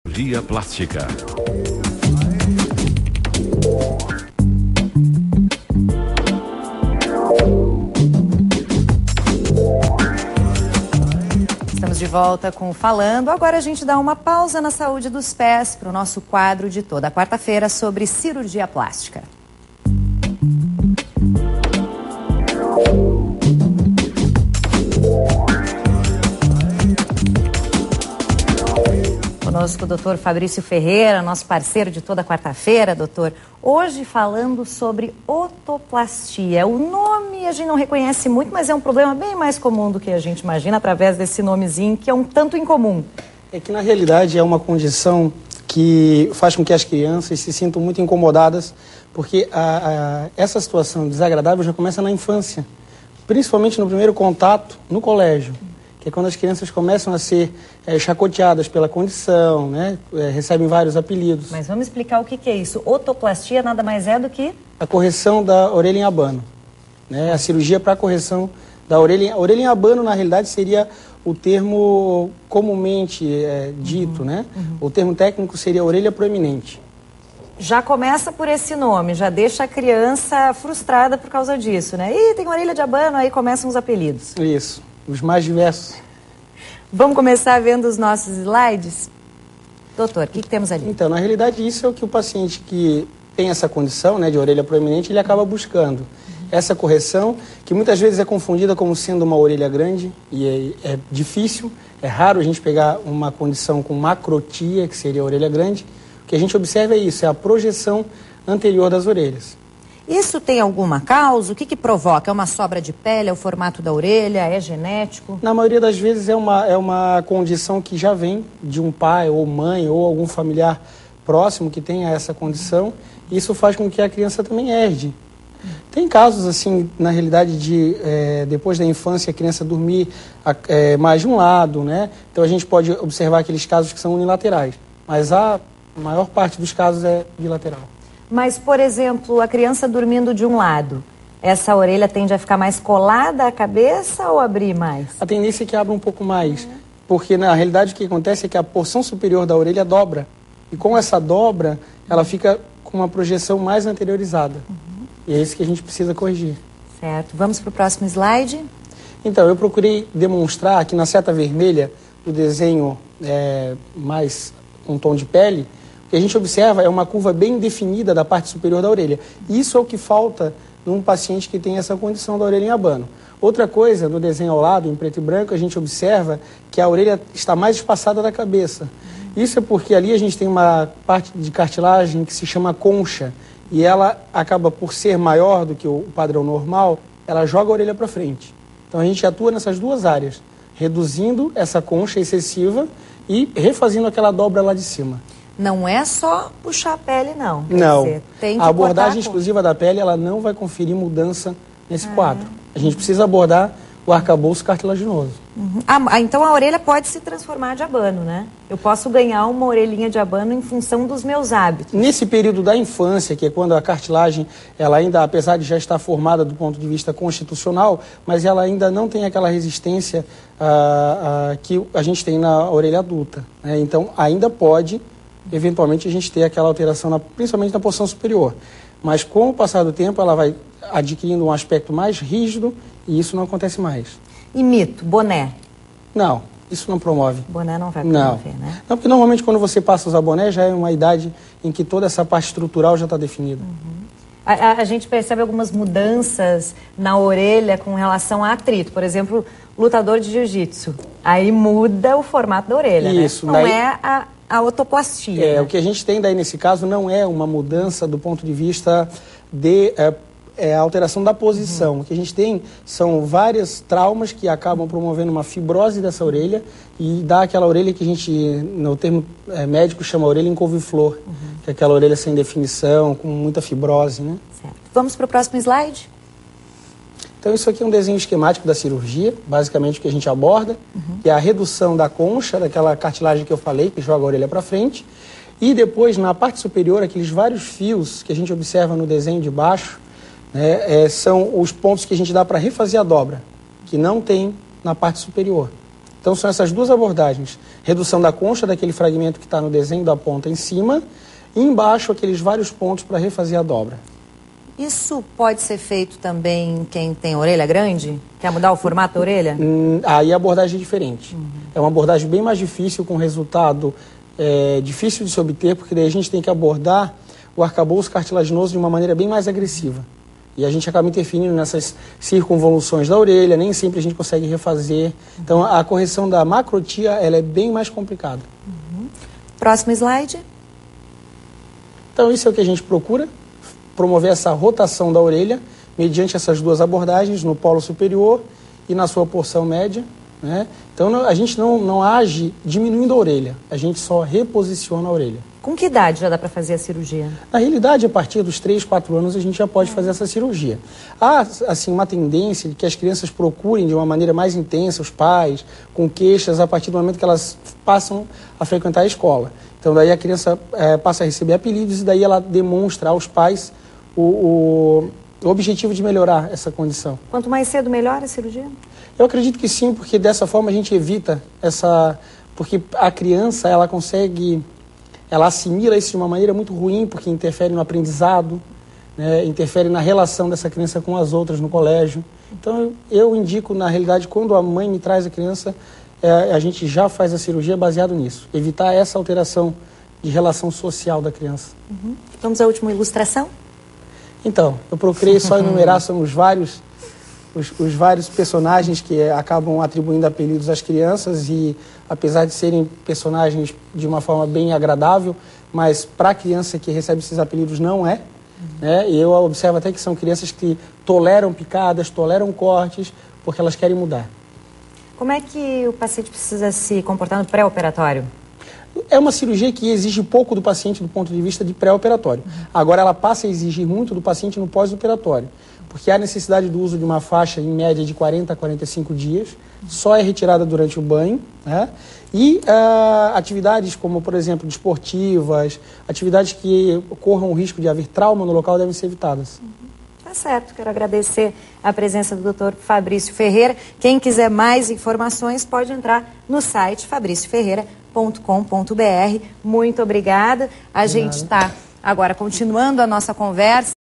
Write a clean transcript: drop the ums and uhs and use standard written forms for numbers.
Cirurgia plástica. Estamos de volta com o Falando. Agora a gente dá uma pausa na saúde dos pés para o nosso quadro de toda quarta-feira sobre cirurgia plástica. Conosco o doutor Fabrício Ferreira, nosso parceiro de toda quarta-feira, doutor. Hoje falando sobre otoplastia. O nome a gente não reconhece muito, mas é um problema bem mais comum do que a gente imagina através desse nomezinho, que é um tanto incomum. É que na realidade é uma condição que faz com que as crianças se sintam muito incomodadas, porque essa situação desagradável já começa na infância, principalmente no primeiro contato no colégio. Que é quando as crianças começam a ser chacoteadas pela condição, né? Recebem vários apelidos. Mas vamos explicar o que é isso. Otoplastia nada mais é do que? A correção da orelha em abano, né? A cirurgia para a correção da orelha. A orelha em abano, na realidade, seria o termo comumente dito, né? O termo técnico seria orelha proeminente. Já começa por esse nome, já deixa a criança frustrada por causa disso, né? Ih, tem orelha de abano, aí começam os apelidos. Isso. Os mais diversos. Vamos começar vendo os nossos slides? Doutor, o que temos ali? Então, na realidade, isso é o que o paciente que tem essa condição, né, de orelha proeminente, ele acaba buscando. Essa correção, que muitas vezes é confundida como sendo uma orelha grande, e é difícil, é raro a gente pegar uma condição com macrotia, que seria a orelha grande. O que a gente observa é isso, é a projeção anterior das orelhas. Isso tem alguma causa? O que provoca? É uma sobra de pele? É o formato da orelha? É genético? Na maioria das vezes é uma condição que já vem de um pai ou mãe ou algum familiar próximo que tenha essa condição. Isso faz com que a criança também herde. Tem casos, assim, na realidade, de depois da infância a criança dormir mais de um lado, né? Então a gente pode observar aqueles casos que são unilaterais. Mas a maior parte dos casos é bilateral. Mas, por exemplo, a criança dormindo de um lado, essa orelha tende a ficar mais colada à cabeça ou abrir mais? A tendência é que abra um pouco mais, porque na realidade o que acontece é que a porção superior da orelha dobra. E com essa dobra, ela fica com uma projeção mais anteriorizada. E é isso que a gente precisa corrigir. Certo. Vamos para o próximo slide? Então, eu procurei demonstrar aqui na seta vermelha do desenho mais um tom de pele. O que a gente observa é uma curva bem definida da parte superior da orelha. Isso é o que falta num paciente que tem essa condição da orelha em abano. Outra coisa, no desenho ao lado, em preto e branco, a gente observa que a orelha está mais espaçada da cabeça. Isso é porque ali a gente tem uma parte de cartilagem que se chama concha, e ela acaba por ser maior do que o padrão normal, ela joga a orelha para frente. Então a gente atua nessas duas áreas, reduzindo essa concha excessiva e refazendo aquela dobra lá de cima. Não é só puxar a pele, não. Não. Quer dizer, tem que a abordagem botar exclusiva da pele, ela não vai conferir mudança nesse quadro. A gente precisa abordar o arcabouço cartilaginoso. Então a orelha pode se transformar de abano, né? Eu posso ganhar uma orelhinha de abano em função dos meus hábitos. Nesse período da infância, que é quando a cartilagem, ela ainda, apesar de já estar formada do ponto de vista constitucional, mas ela ainda não tem aquela resistência que a gente tem na orelha adulta, né? Então ainda pode, eventualmente, a gente ter aquela alteração, principalmente na porção superior. Mas com o passar do tempo, ela vai adquirindo um aspecto mais rígido e isso não acontece mais. E mito, boné? Não, isso não promove. Boné não vai promover, né? Não, porque normalmente quando você passa a usar boné já é uma idade em que toda essa parte estrutural já está definida. A gente percebe algumas mudanças na orelha com relação a atrito. Por exemplo, lutador de jiu-jitsu. Aí muda o formato da orelha, isso, né? Não é a otoplastia. Né? O que a gente tem daí nesse caso não é uma mudança do ponto de vista de alteração da posição. O que a gente tem são vários traumas que acabam promovendo uma fibrose dessa orelha e dá aquela orelha que a gente, no termo médico, chama orelha em couve-flor, que é aquela orelha sem definição, com muita fibrose, né? Certo. Vamos para o próximo slide? Então isso aqui é um desenho esquemático da cirurgia, basicamente o que a gente aborda, que é a redução da concha, daquela cartilagem que eu falei, que joga a orelha para frente, e depois, na parte superior, aqueles vários fios que a gente observa no desenho de baixo, né, são os pontos que a gente dá para refazer a dobra, que não tem na parte superior. Então são essas duas abordagens. Redução da concha daquele fragmento que está no desenho da ponta em cima e embaixo aqueles vários pontos para refazer a dobra. Isso pode ser feito também em quem tem orelha grande? Quer mudar o formato da orelha? Aí a abordagem é diferente. É uma abordagem bem mais difícil, com resultado difícil de se obter, porque daí a gente tem que abordar o arcabouço cartilaginoso de uma maneira bem mais agressiva. E a gente acaba interferindo nessas circunvoluções da orelha, nem sempre a gente consegue refazer. Então a correção da macrotia ela é bem mais complicada. Próximo slide. Então isso é o que a gente procura, promover essa rotação da orelha mediante essas duas abordagens, no polo superior e na sua porção média, né? Então a gente não age diminuindo a orelha, a gente só reposiciona a orelha. Com que idade já dá para fazer a cirurgia? Na realidade, a partir dos 3, 4 anos, a gente já pode fazer essa cirurgia. Há, assim, uma tendência de que as crianças procurem de uma maneira mais intensa os pais, com queixas, a partir do momento que elas passam a frequentar a escola. Então, daí a criança passa a receber apelidos e daí ela demonstra aos pais o objetivo de melhorar essa condição. Quanto mais cedo, melhor a cirurgia? Eu acredito que sim, porque dessa forma a gente evita essa... Porque a criança, ela consegue... Ela assimila isso de uma maneira muito ruim, porque interfere no aprendizado, né, interfere na relação dessa criança com as outras no colégio. Então, eu indico, na realidade, quando a mãe me traz a criança, a gente já faz a cirurgia baseado nisso. Evitar essa alteração de relação social da criança. Vamos à última ilustração? Então, eu procurei só enumerar, são os vários personagens que acabam atribuindo apelidos às crianças e, apesar de serem personagens de uma forma bem agradável, mas para a criança que recebe esses apelidos não é. Né? E eu observo até que são crianças que toleram picadas, toleram cortes, porque elas querem mudar. Como é que o paciente precisa se comportar no pré-operatório? É uma cirurgia que exige pouco do paciente do ponto de vista de pré-operatório. Agora, ela passa a exigir muito do paciente no pós-operatório, porque há necessidade do uso de uma faixa em média de 40 a 45 dias, só é retirada durante o banho, né? E atividades como, por exemplo, desportivas, atividades que corram o risco de haver trauma no local devem ser evitadas. Tá certo, quero agradecer a presença do Dr. Fabrício Ferreira. Quem quiser mais informações pode entrar no site fabricioferreira.com.br. Muito obrigada. A gente está agora continuando a nossa conversa.